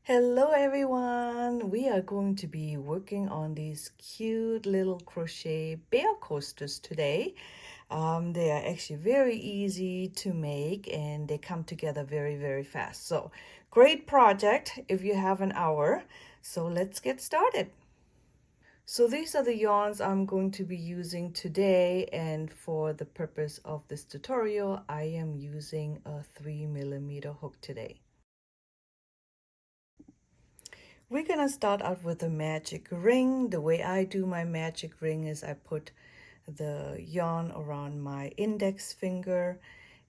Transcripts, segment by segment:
Hello everyone! We are going to be working on these cute little crochet bear coasters today. They are actually very easy to make and they come together very fast. So great project if you have an hour. So let's get started. So these are the yarns I'm going to be using today, and for the purpose of this tutorial I am using a 3mm hook today. We're gonna start out with a magic ring. The way I do my magic ring is I put the yarn around my index finger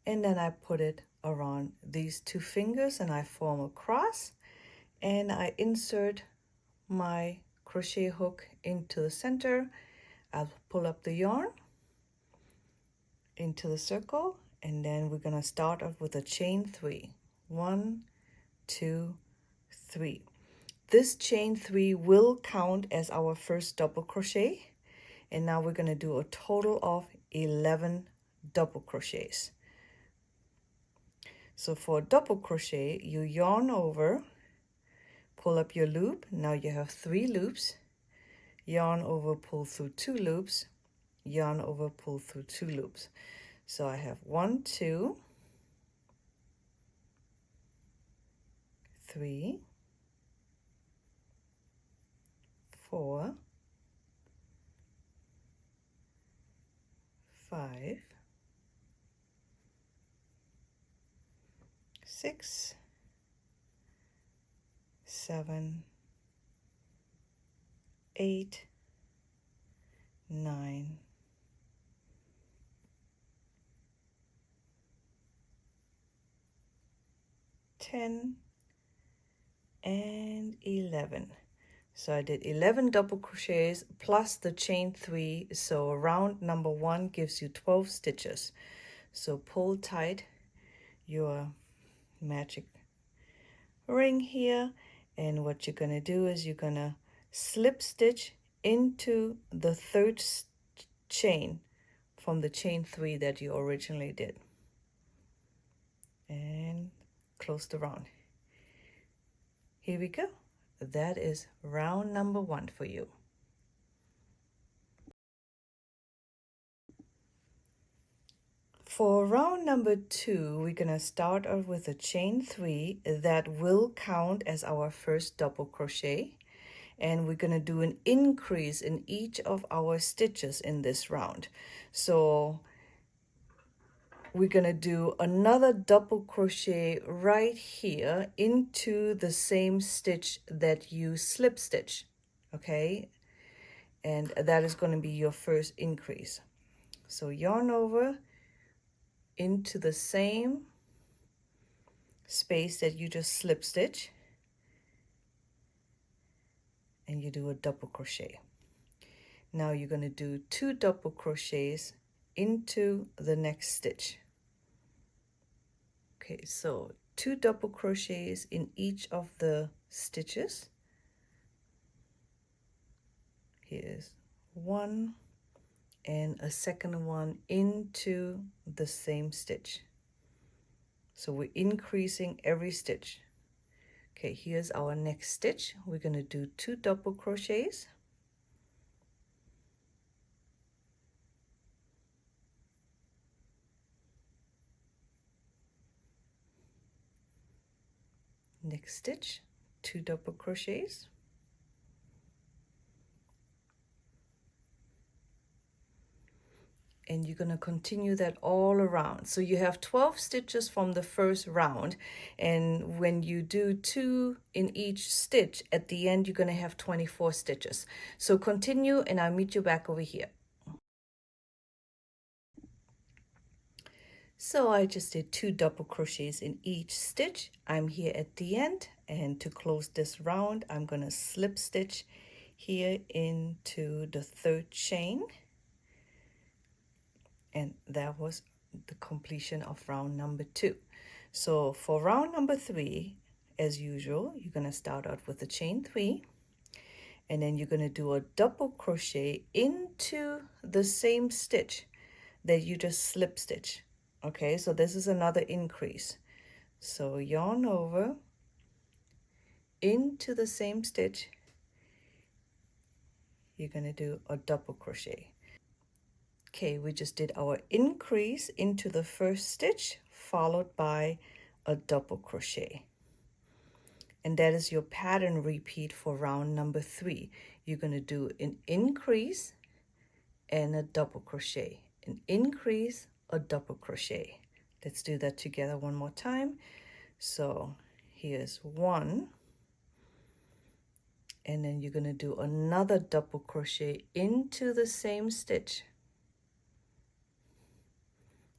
and then I put it around these two fingers and I form a cross, and I insert my crochet hook into the center. I'll pull up the yarn into the circle, and then we're gonna start off with a chain 3. 1, 2, 3. This chain 3 will count as our first double crochet, and now we're going to do a total of 11 double crochets. So for a double crochet, you yarn over, pull up your loop. Now you have 3 loops. Yarn over, pull through 2 loops. Yarn over, pull through 2 loops. So I have 1, 2, 3, 4, 5, 6, 7, 8, 9, 10, and 11. So I did 11 double crochets plus the chain 3. So round number 1 gives you 12 stitches. So pull tight your magic ring here, and what you're going to do is you're going to slip stitch into the third chain from the chain 3 that you originally did, and close the round. Here we go. That is round number 1 for you. For round number 2, we're going to start off with a chain 3 that will count as our first double crochet, and we're going to do an increase in each of our stitches in this round. So we're going to do another double crochet right here into the same stitch that you slip stitch, okay? And that is going to be your first increase. So yarn over into the same space that you just slip stitch, and you do a double crochet. Now you're going to do 2 double crochets into the next stitch. Okay, so 2 double crochets in each of the stitches. Here's 1 and a second one into the same stitch. So we're increasing every stitch. Okay, here's our next stitch. We're going to do 2 double crochets. Next stitch, 2 double crochets. And you're going to continue that all around. So you have 12 stitches from the first round, and when you do 2 in each stitch, at the end you're going to have 24 stitches. So continue and I'll meet you back over here. So I just did 2 double crochets in each stitch. I'm here at the end, and to close this round I'm going to slip stitch here into the third chain. And that was the completion of round number 2. So for round number 3, as usual, you're going to start out with a chain 3, and then you're going to do a double crochet into the same stitch that you just slip stitch. Okay, so this is another increase. So yarn over into the same stitch, you're going to do a double crochet. Okay, we just did our increase into the first stitch followed by a double crochet. And that is your pattern repeat for round number 3. You're going to do an increase and a double crochet, an increase, a double crochet. Let's do that together one more time. So here's 1, and then you're going to do another double crochet into the same stitch.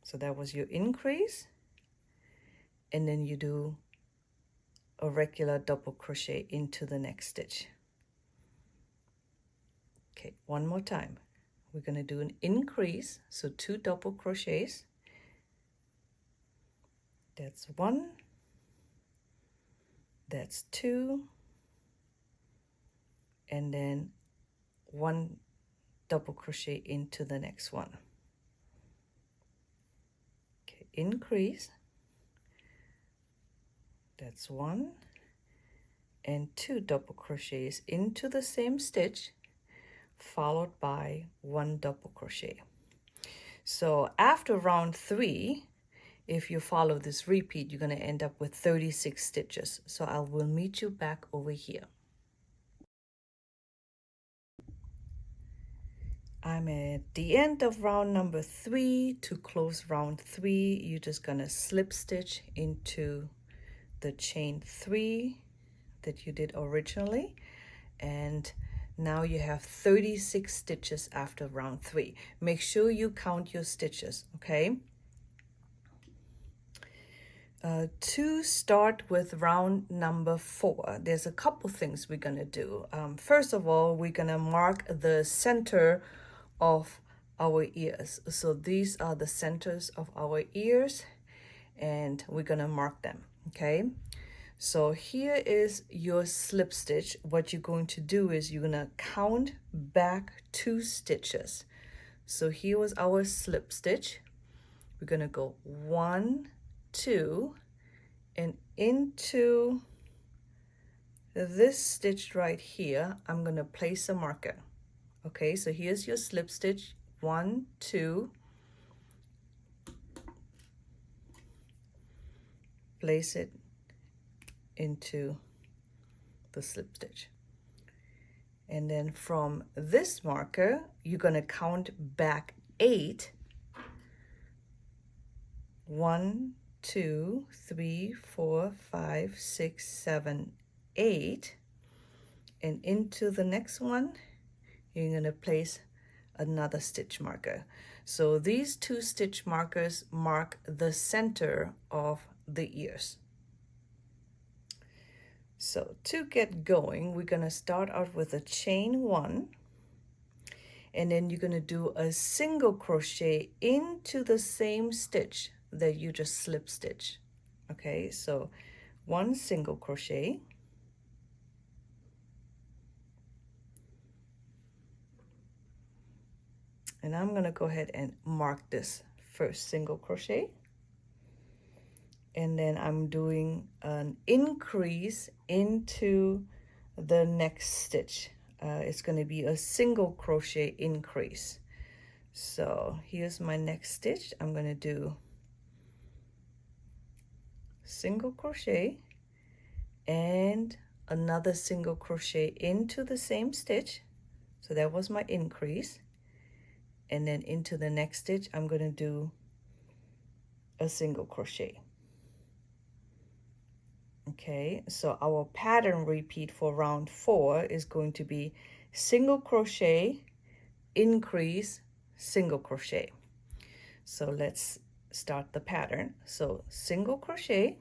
So that was your increase, and then you do a regular double crochet into the next stitch. Okay, one more time. We're going to do an increase, so 2 double crochets. That's 1, that's 2, and then 1 double crochet into the next one. Okay, increase, that's 1, and 2 double crochets into the same stitch followed by 1 double crochet. So after round 3, if you follow this repeat, you're going to end up with 36 stitches. So I will meet you back over here. I'm at the end of round number 3. To close round 3, you're just going to slip stitch into the chain 3 that you did originally, and now you have 36 stitches after round 3. Make sure you count your stitches, okay? To start with round number 4, there's a couple things we're gonna do. First of all, we're gonna mark the center of our ears. So these are the centers of our ears, and we're gonna mark them, okay? So here is your slip stitch. What you're going to do is you're gonna count back 2 stitches. So here was our slip stitch. We're gonna go 1, 2, and into this stitch right here, I'm gonna place a marker. Okay, so here's your slip stitch, 1, 2, place it into the slip stitch. And then from this marker, you're gonna count back 8. 1, 2, 3, 4, 5, 6, 7, 8. And into the next one, you're gonna place another stitch marker. So these 2 stitch markers mark the center of the ears. So to get going, we're gonna start out with a chain 1, and then you're gonna do a single crochet into the same stitch that you just slip stitch. Okay, so 1 single crochet, and I'm gonna go ahead and mark this first single crochet, and then I'm doing an increase into the next stitch. It's going to be a single crochet increase. So here's my next stitch. I'm going to do single crochet and another single crochet into the same stitch. So that was my increase. And then into the next stitch, I'm going to do a single crochet. Okay, so our pattern repeat for round 4 is going to be single crochet, increase, single crochet. So let's start the pattern. So single crochet,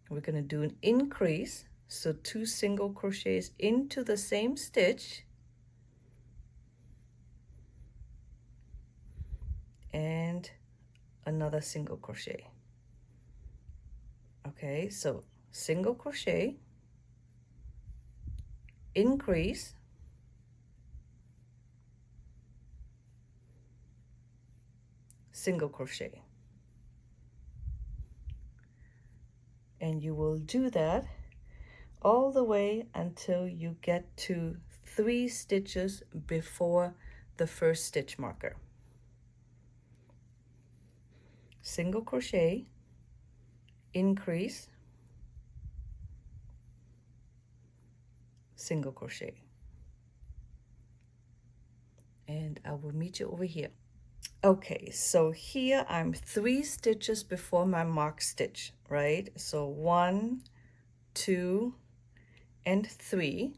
we're going to do an increase, so 2 single crochets into the same stitch, and another single crochet. Okay, so single crochet, increase, single crochet. And you will do that all the way until you get to 3 stitches before the first stitch marker. Single crochet, increase, single crochet. And I will meet you over here. Okay, so here I'm 3 stitches before my mark stitch, right? So 1, 2, and 3.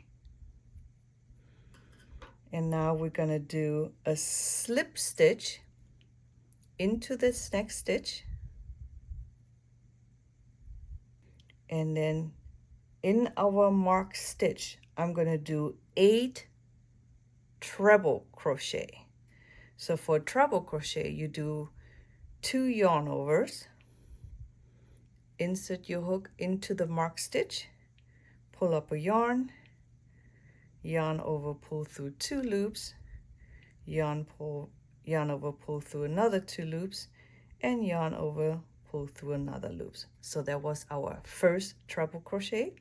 And now we're gonna do a slip stitch into this next stitch. And then in our mark stitch, I'm gonna do 8 treble crochet. So for treble crochet, you do 2 yarn overs, insert your hook into the mark stitch, pull up a yarn, yarn over, pull through 2 loops, yarn over, pull through another 2 loops, and yarn over, pull through another loops. So that was our first treble crochet.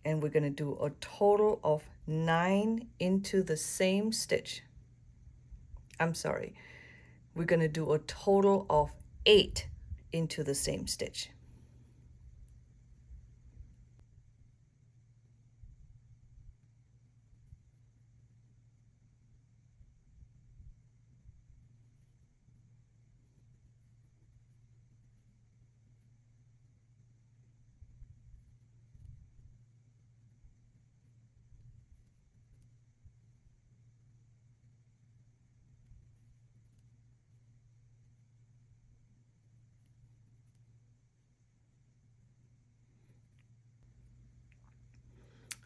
And we're going to do a total of 9 into the same stitch. I'm sorry, we're going to do a total of 8 into the same stitch.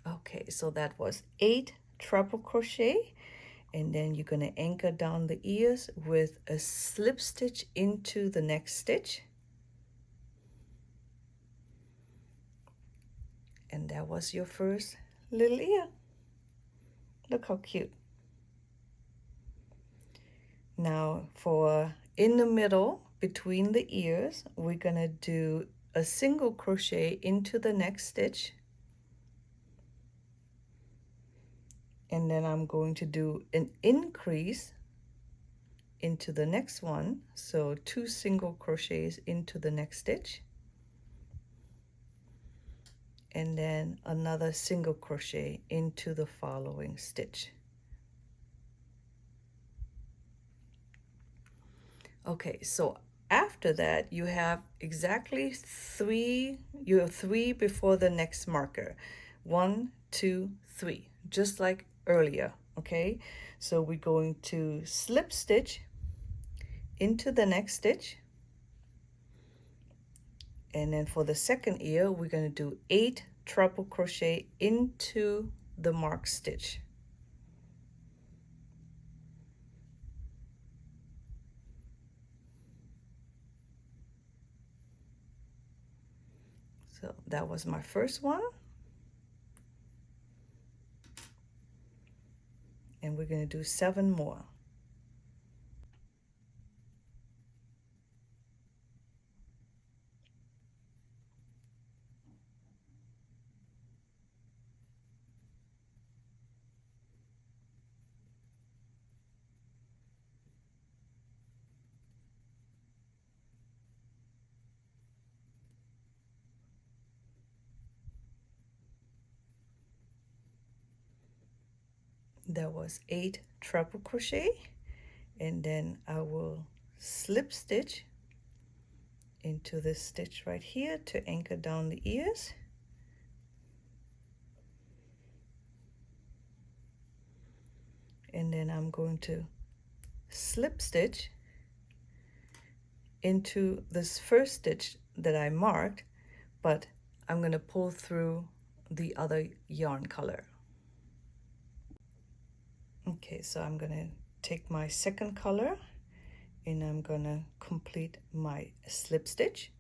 Okay, so that was 8 treble crochet, and then you're going to anchor down the ears with a slip stitch into the next stitch. And that was your first little ear. Look how cute. Now for in the middle between the ears, we're going to do a single crochet into the next stitch. And then I'm going to do an increase into the next one. So 2 single crochets into the next stitch. And then another single crochet into the following stitch. Okay, so after that you have exactly 3, you have 3 before the next marker. 1, 2, 3, just like earlier. Okay, so we're going to slip stitch into the next stitch, and then for the second ear we're going to do 8 treble crochet into the mark stitch. So that was my first one, and we're going to do 7 more. That was 8 treble crochet, and then I will slip stitch into this stitch right here to anchor down the ears. And then I'm going to slip stitch into this first stitch that I marked, but I'm going to pull through the other yarn color. Okay, so I'm going to take my second color and I'm going to complete my slip stitch.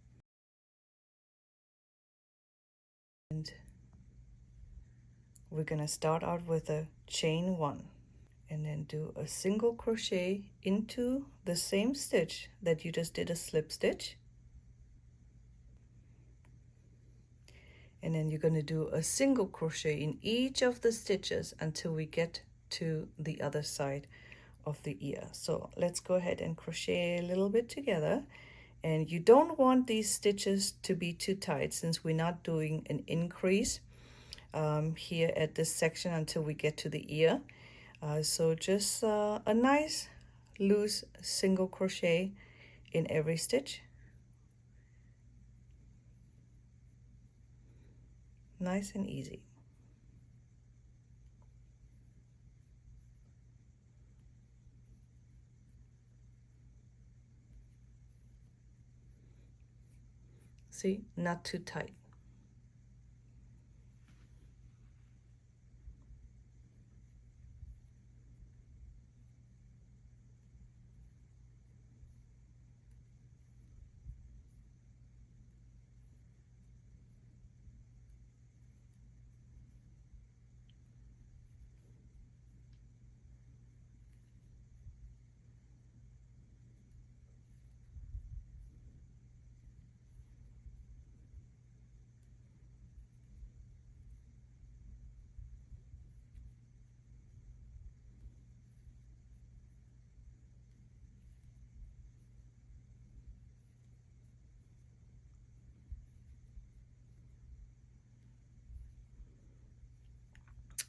And we're going to start out with a chain 1 and then do a single crochet into the same stitch that you just did a slip stitch. And then you're going to do a single crochet in each of the stitches until we get to the other side of the ear. So let's go ahead and crochet a little bit together. And you don't want these stitches to be too tight since we're not doing an increase here at this section until we get to the ear. So just a nice loose single crochet in every stitch. Nice and easy. See, not too tight.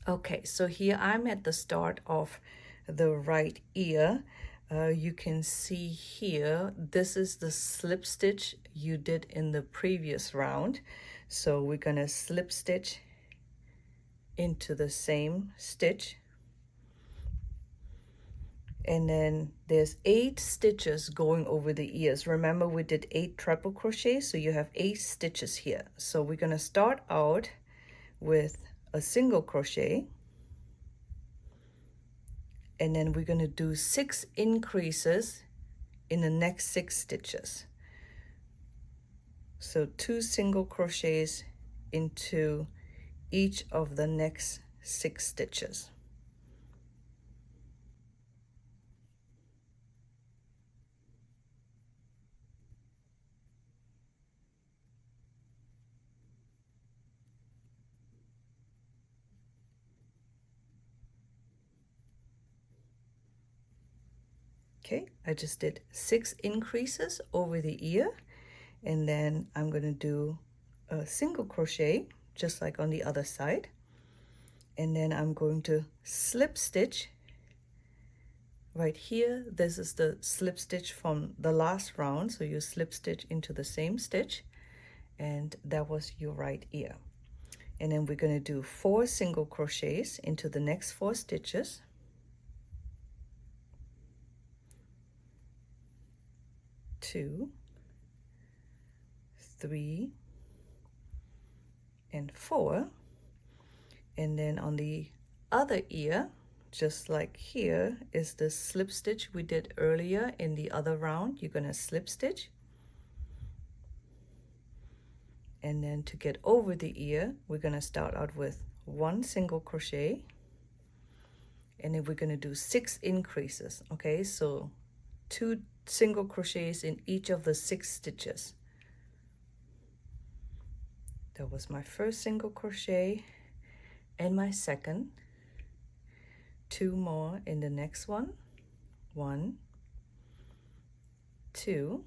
Okay, so here I'm at the start of the right ear. You can see here, this is the slip stitch you did in the previous round. So we're gonna slip stitch into the same stitch. And then there's 8 stitches going over the ears. Remember we did 8 treble crochets, so you have 8 stitches here. So we're gonna start out with a single crochet. And then we're going to do 6 increases in the next 6 stitches. So 2 single crochets into each of the next 6 stitches. Okay, I just did 6 increases over the ear, and then I'm going to do a single crochet just like on the other side, and then I'm going to slip stitch right here. This is the slip stitch from the last round, so you slip stitch into the same stitch, and that was your right ear. And then we're going to do 4 single crochets into the next 4 stitches. 2, 3, and 4. And then on the other ear, just like here, is the slip stitch we did earlier in the other round. You're going to slip stitch. And then to get over the ear, we're going to start out with 1 single crochet. And then we're going to do 6 increases. Okay, so 2 single crochets in each of the 6 stitches. That was my first single crochet and my second. 2 more in the next one. 1, 2,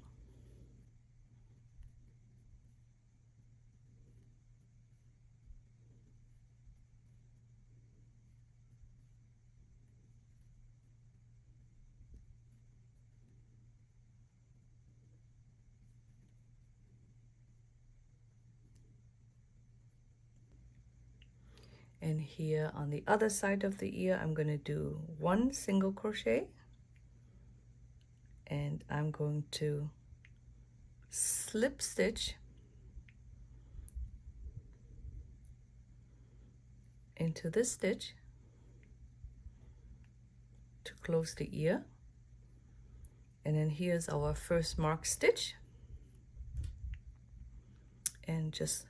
and here on the other side of the ear, I'm going to do 1 single crochet, and I'm going to slip stitch into this stitch to close the ear. And then here's our first mark stitch, and just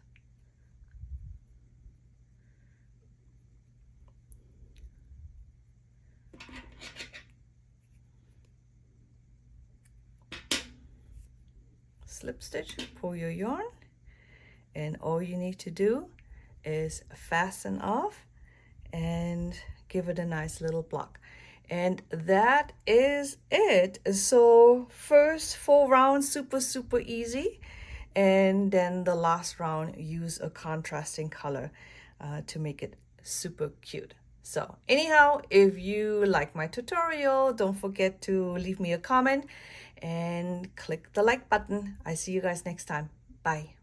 slip stitch, pull your yarn, And all you need to do is fasten off and give it a nice little block. And that is it. So first 4 rounds, super easy. And then the last round, use a contrasting color to make it super cute. So anyhow, if you like my tutorial, don't forget to leave me a comment and click the like button. I see you guys next time. Bye.